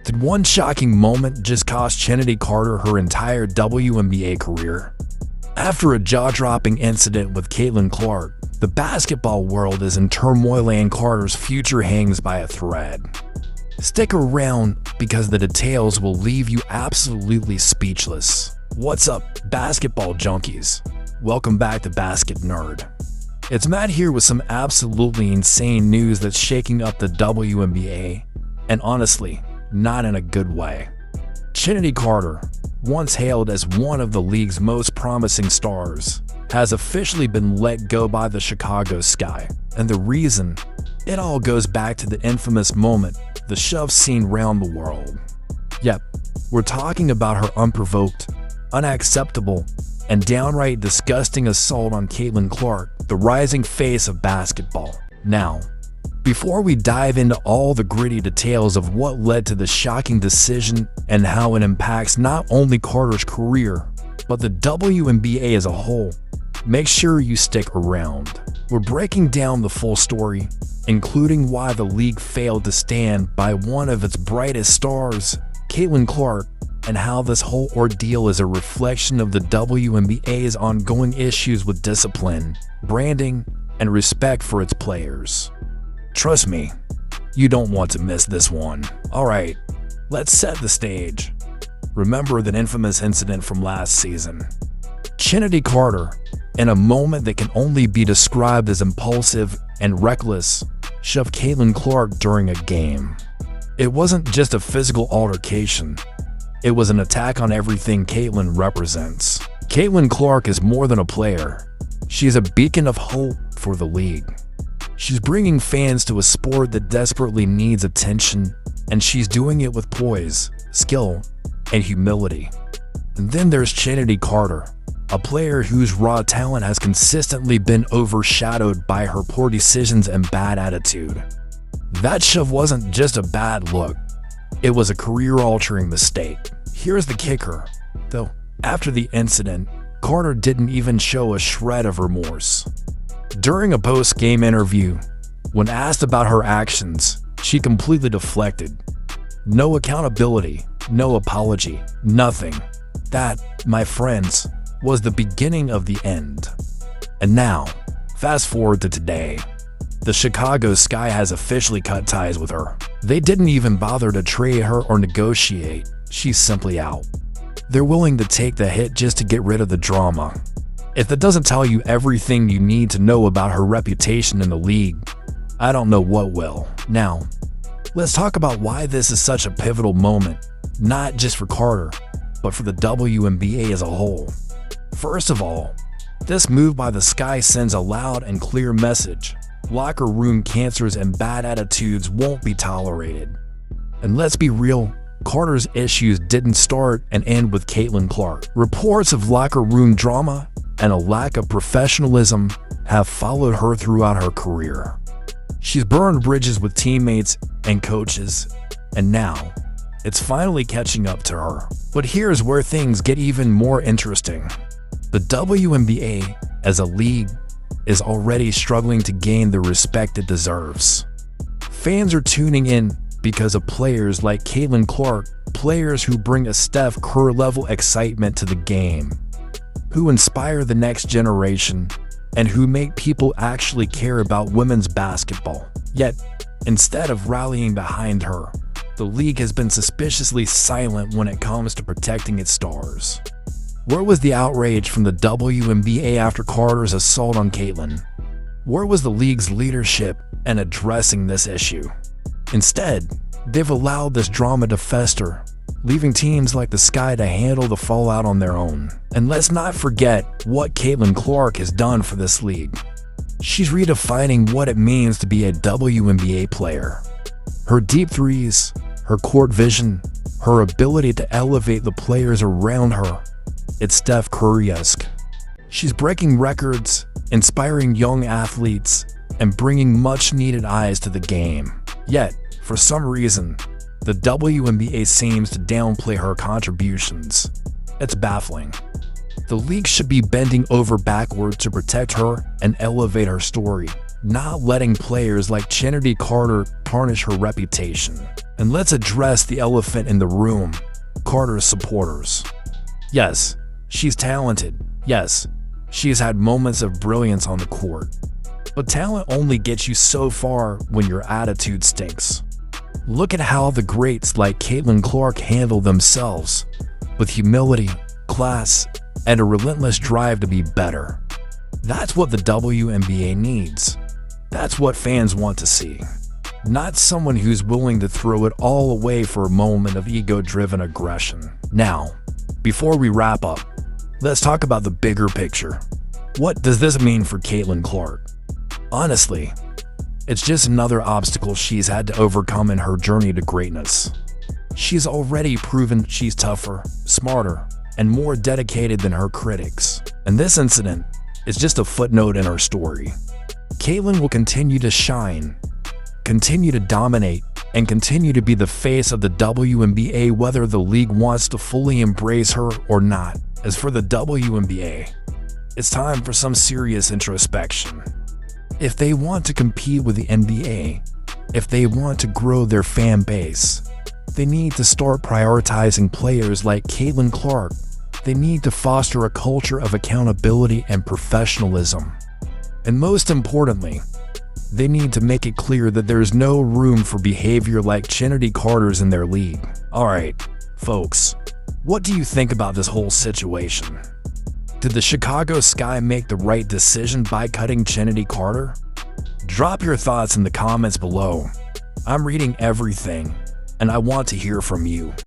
Did one shocking moment just cost Chennedy Carter her entire WNBA career? After a jaw-dropping incident with Caitlin Clark, the basketball world is in turmoil and Carter's future hangs by a thread. Stick around because the details will leave you absolutely speechless. What's up, basketball junkies? Welcome back to Basket Nerd. It's Matt here with some absolutely insane news that's shaking up the WNBA, and honestly, not in a good way. Chennedy Carter, once hailed as one of the league's most promising stars, has officially been let go by the Chicago Sky. And the reason? It all goes back to the infamous moment, the shove seen round the world. Yep, we're talking about her unprovoked, unacceptable, and downright disgusting assault on Caitlin Clark, the rising face of basketball. Now, before we dive into all the gritty details of what led to the shocking decision and how it impacts not only Carter's career, but the WNBA as a whole, make sure you stick around. We're breaking down the full story, including why the league failed to stand by one of its brightest stars, Caitlin Clark, and how this whole ordeal is a reflection of the WNBA's ongoing issues with discipline, branding, and respect for its players. Trust me, you don't want to miss this one. Alright, let's set the stage. Remember that infamous incident from last season. Chennedy Carter, in a moment that can only be described as impulsive and reckless, shoved Caitlin Clark during a game. It wasn't just a physical altercation. It was an attack on everything Caitlin represents. Caitlin Clark is more than a player. She's a beacon of hope for the league. She's bringing fans to a sport that desperately needs attention, and she's doing it with poise, skill, and humility. And then there's Chennedy Carter, a player whose raw talent has consistently been overshadowed by her poor decisions and bad attitude. That shove wasn't just a bad look. It was a career-altering mistake. Here's the kicker, though. After the incident, Carter didn't even show a shred of remorse. During a post-game interview, when asked about her actions, she completely deflected. No accountability, no apology, nothing. That, my friends, was the beginning of the end. And now, fast forward to today. The Chicago Sky has officially cut ties with her. They didn't even bother to trade her or negotiate. She's simply out. They're willing to take the hit just to get rid of the drama. If that doesn't tell you everything you need to know about her reputation in the league, I don't know what will. Now, let's talk about why this is such a pivotal moment, not just for Carter, but for the WNBA as a whole. First of all, this move by the Sky sends a loud and clear message. Locker room cancers and bad attitudes won't be tolerated. And let's be real, Carter's issues didn't start and end with Caitlin Clark. Reports of locker room drama and a lack of professionalism have followed her throughout her career. She's burned bridges with teammates and coaches, and now it's finally catching up to her. But here's where things get even more interesting. The WNBA, as a league, is already struggling to gain the respect it deserves. Fans are tuning in because of players like Caitlin Clark, players who bring a Steph Curry-level excitement to the game, who inspire the next generation, and who make people actually care about women's basketball. Yet, instead of rallying behind her, the league has been suspiciously silent when it comes to protecting its stars. Where was the outrage from the WNBA after Carter's assault on Caitlin? Where was the league's leadership in addressing this issue? Instead, they've allowed this drama to fester, leaving teams like the Sky to handle the fallout on their own. And let's not forget what Caitlin Clark has done for this league. She's redefining what it means to be a WNBA player. Her deep threes, her court vision, her ability to elevate the players around her, it's Steph Curry-esque. She's breaking records, inspiring young athletes, and bringing much-needed eyes to the game. Yet, for some reason, the WNBA seems to downplay her contributions. It's baffling. The league should be bending over backwards to protect her and elevate her story, not letting players like Chennedy Carter tarnish her reputation. And let's address the elephant in the room: Carter's supporters. Yes, she's talented. Yes, she's had moments of brilliance on the court. But talent only gets you so far when your attitude stinks. Look at how the greats like Caitlin Clark handle themselves, with humility, class, and a relentless drive to be better. That's what the WNBA needs. That's what fans want to see. Not someone who's willing to throw it all away for a moment of ego-driven aggression. Now, before we wrap up, let's talk about the bigger picture. What does this mean for Caitlin Clark? Honestly, it's just another obstacle she's had to overcome in her journey to greatness. She's already proven she's tougher, smarter, and more dedicated than her critics. And this incident is just a footnote in her story. Caitlin will continue to shine, continue to dominate, and continue to be the face of the WNBA whether the league wants to fully embrace her or not. As for the WNBA, it's time for some serious introspection. If they want to compete with the NBA, if they want to grow their fan base, they need to start prioritizing players like Caitlin Clark. They need to foster a culture of accountability and professionalism. And most importantly, they need to make it clear that there's no room for behavior like Chennedy Carter's in their league. Alright, folks, what do you think about this whole situation? Did the Chicago Sky make the right decision by cutting Chennedy Carter? Drop your thoughts in the comments below. I'm reading everything, and I want to hear from you.